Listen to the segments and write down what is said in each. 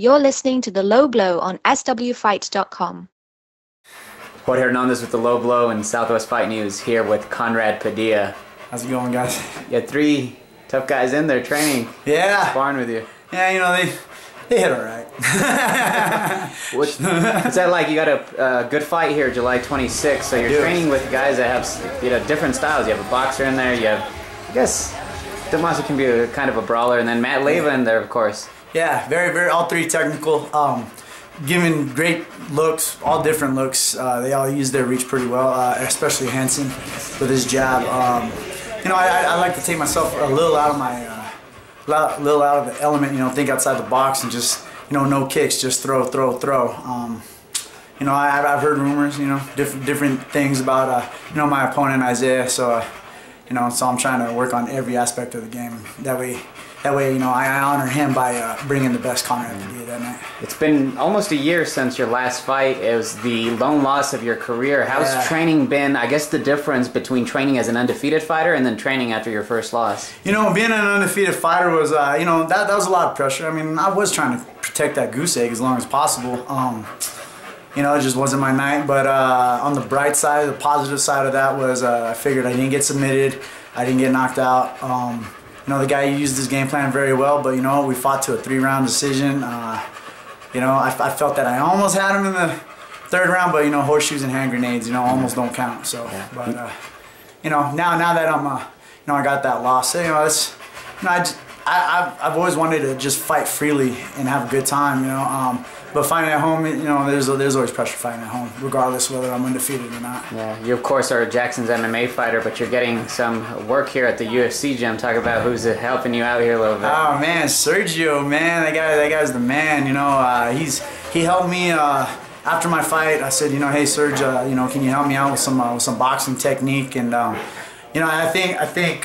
You're listening to The Low Blow on swfight.com. Jorge Hernandez with The Low Blow and Southwest Fight News here with Conrad Padilla. How's it going, guys? You had 3 tough guys in there training. Yeah. Sparring with you. Yeah, you know, they hit all right. What's that like? You got a good fight here July 26th, so you're training with guys that have different styles. You have a boxer in there, you have, I guess, Damaso can be kind of a brawler, and then Matt Leyva in there, of course. Yeah, very, all 3 technical. Giving great looks, all different looks. They all use their reach pretty well, especially Henson with his jab. You know, I like to take myself a little out of my, little out of the element. You know, think outside the box and just, you know, no kicks, just throw. You know, I've heard rumors, you know, different things about, you know, my opponent Isaiah. So, you know, so I'm trying to work on every aspect of the game. That way, you know, I honor him by bringing the best Conrad Padilla that night. It's been almost a year since your last fight. It was the lone loss of your career. How's training been? I guess the difference between training as an undefeated fighter and then training after your first loss. You know, being an undefeated fighter was, you know, that was a lot of pressure. I mean, I was trying to protect that goose egg as long as possible. You know, it just wasn't my night. But on the bright side, the positive side of that was I figured I didn't get submitted. I didn't get knocked out. You know, the guy used his game plan very well, but, you know, we fought to a 3-round decision. You know, I felt that I almost had him in the 3rd round, but, you know, horseshoes and hand grenades, you know, almost don't count. So, but, you know, now that I'm, you know, I got that loss, you know, it's, you know, I've always wanted to just fight freely and have a good time, you know. But fighting at home, you know, there's always pressure fighting at home, regardless whether I'm undefeated or not. Yeah, you of course are Jackson's MMA fighter, but you're getting some work here at the UFC gym. Talk about who's helping you out here a little bit. Oh man, Sergio, man, that guy's the man. You know, he helped me after my fight. I said, you know, hey Serge, you know, can you help me out with some boxing technique? And you know, I think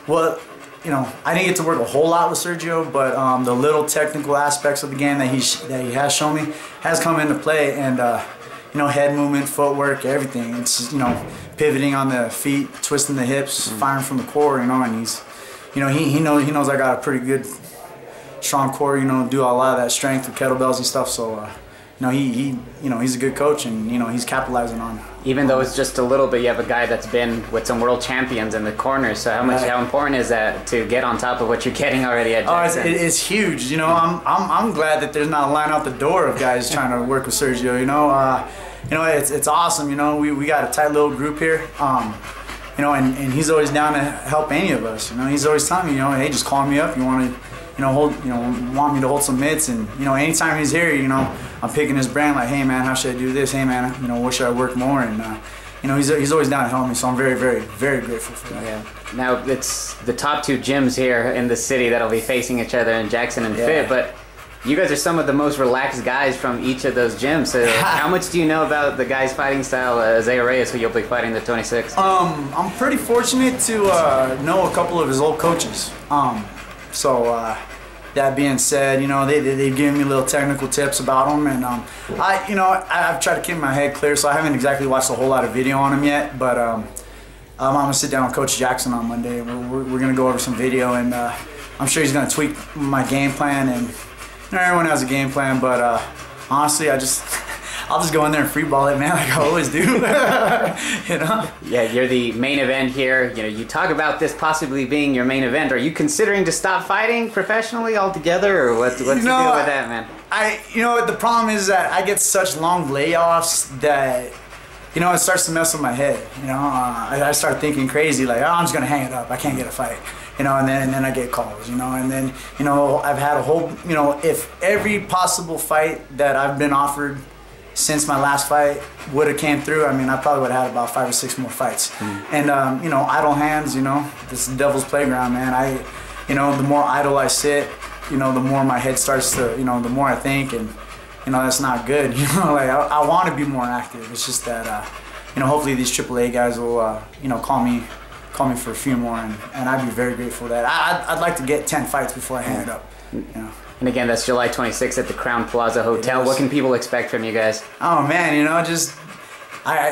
well. You know, I didn't get to work a whole lot with Sergio, but the little technical aspects of the game that he has shown me has come into play, and you know, head movement, footwork, everything. It's, you know, pivoting on the feet, twisting the hips, firing from the core. You know, and he's, you know, he knows I got a pretty good, strong core. You know, do a lot of that strength with kettlebells and stuff. So. You know, you know, he's a good coach, and you know, he's capitalizing on. Even though it's just a little bit, you have a guy that's been with some world champions in the corner. So how important is that to get on top of what you're getting already at Jackson? Oh, it's huge. You know, I'm glad that there's not a line out the door of guys trying to work with Sergio. You know, it's awesome. You know, we got a tight little group here. You know, and he's always down to help any of us. You know, he's always telling me, you know, hey, just call me up. You want to. You know, want me to hold some mitts, and you know, anytime he's here, you know, I'm picking his brain like, hey man, how should I do this? Hey man, you know, where should I work more? And you know, he's always down to help me, so I'm very grateful for that. Yeah. Now it's the top 2 gyms here in the city that'll be facing each other in Jackson and Fit, but you guys are some of the most relaxed guys from each of those gyms. So how much do you know about the guy's fighting style, Isaiah Reyes, who you'll be fighting the 26th? I'm pretty fortunate to know a couple of his old coaches. So that being said, you know, they've given me little technical tips about him, and you know, I've tried to keep my head clear, so I haven't exactly watched a whole lot of video on him yet, but I'm gonna sit down with Coach Jackson on Monday. We're gonna go over some video, and I'm sure he's gonna tweak my game plan, and you know, everyone has a game plan, but honestly, I'll just go in there and free ball it, man, like I always do. You know? Yeah, you're the main event here. You know, you talk about this possibly being your main event. Are you considering to stop fighting professionally altogether, or what's the deal with that, man? You know, the problem is that I get such long layoffs that, you know, it starts to mess with my head. You know, I start thinking crazy, like, oh, I'm just gonna hang it up. I can't get a fight. You know, and then I get calls. You know, and then, you know, I've had a whole, you know, if every possible fight that I've been offered since my last fight would have came through, I mean, I probably would have had about 5 or 6 more fights. And you know, idle hands, you know, this is the devil's playground, man. You know, the more idle I sit, you know, the more my head starts to, you know, the more I think, and you know, that's not good. You know, like I want to be more active. It's just that, you know, hopefully these AAA guys will, you know, call me for a few more, and I'd be very grateful for that. I'd like to get 10 fights before I hang it up. You know. And again, that's July 26th at the Crowne Plaza Hotel. What can people expect from you guys? Oh man, you know, just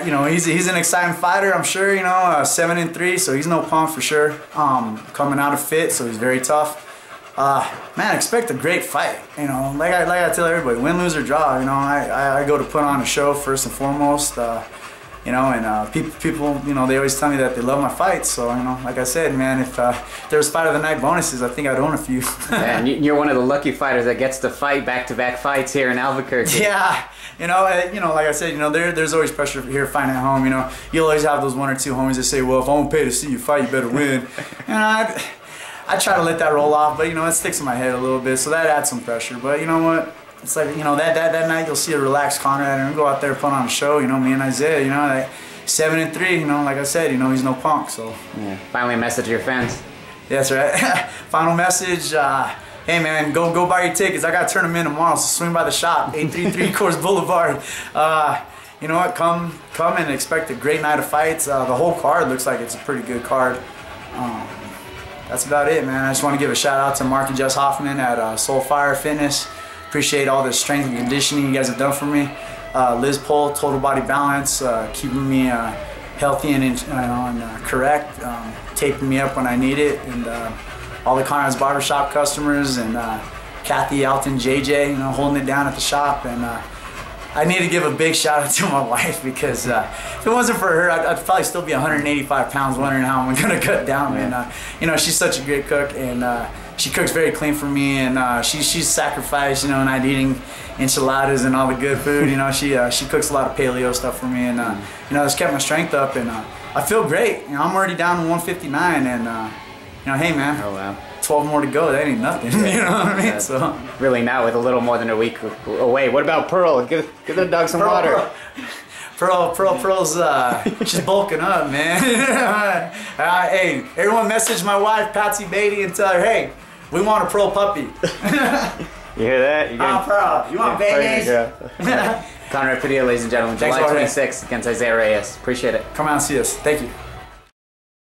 you know, he's an exciting fighter, I'm sure. You know, 7-3, so he's no punk for sure. Coming out of Fit, so he's very tough. Man, expect a great fight. You know, like I tell everybody, win, lose, or draw. You know, I go to put on a show first and foremost. You know, and people, you know, they always tell me that they love my fights. So, you know, like I said, man, if there was fight of the night bonuses, I think I'd own a few. Yeah, and you're one of the lucky fighters that gets to fight back-to-back fights here in Albuquerque. Yeah, you know, like I said, you know, there's always pressure here fighting at home. You know, you'll always have those one or two homies that say, well, if I won't pay to see you fight, you better win. You know, I try to let that roll off, but, you know, it sticks in my head a little bit, so that adds some pressure. But you know what? It's like, you know, that night you'll see a relaxed Conrad and we'll go out there and put on a show, you know, me and Isaiah, you know, like 7-3, you know, like I said, you know, he's no punk, so. Yeah. Finally a message to your fans. Yeah, that's right. Final message, hey man, go buy your tickets. I got a tournament tomorrow, so swing by the shop, 833 Course Boulevard. You know what, come and expect a great night of fights. The whole card looks like it's a pretty good card. That's about it, man. I just want to give a shout out to Mark and Jess Hoffman at Soulfire Fitness. Appreciate all the strength and conditioning you guys have done for me. Liz Pohl, Total Body Balance, keeping me healthy and correct, taping me up when I need it, and all the Conrad's Barbershop customers, and Kathy, Alton, JJ, you know, holding it down at the shop. And I need to give a big shout out to my wife, because if it wasn't for her, I'd probably still be 185 pounds wondering how I'm gonna cut down. And you know, she's such a great cook, and she cooks very clean for me, and she's sacrificed, you know, not eating enchiladas and all the good food. You know, she cooks a lot of paleo stuff for me, and you know, it's kept my strength up, and I feel great. You know, I'm already down to 159, and you know, hey man, oh wow, 12 more to go. That ain't nothing. You know what I mean? Yeah, so really, now with a little more than a week away. What about Pearl? Give the dog some water. Pearl's she's bulking up, man. Hey, everyone message my wife, Patsy Beatty, and tell her, hey, we want a Pearl puppy. You hear that? Pearl, you want babies? Conrad Padilla, ladies and gentlemen, July 26th against Isaiah Reyes. Appreciate it. Come out and see us. Thank you.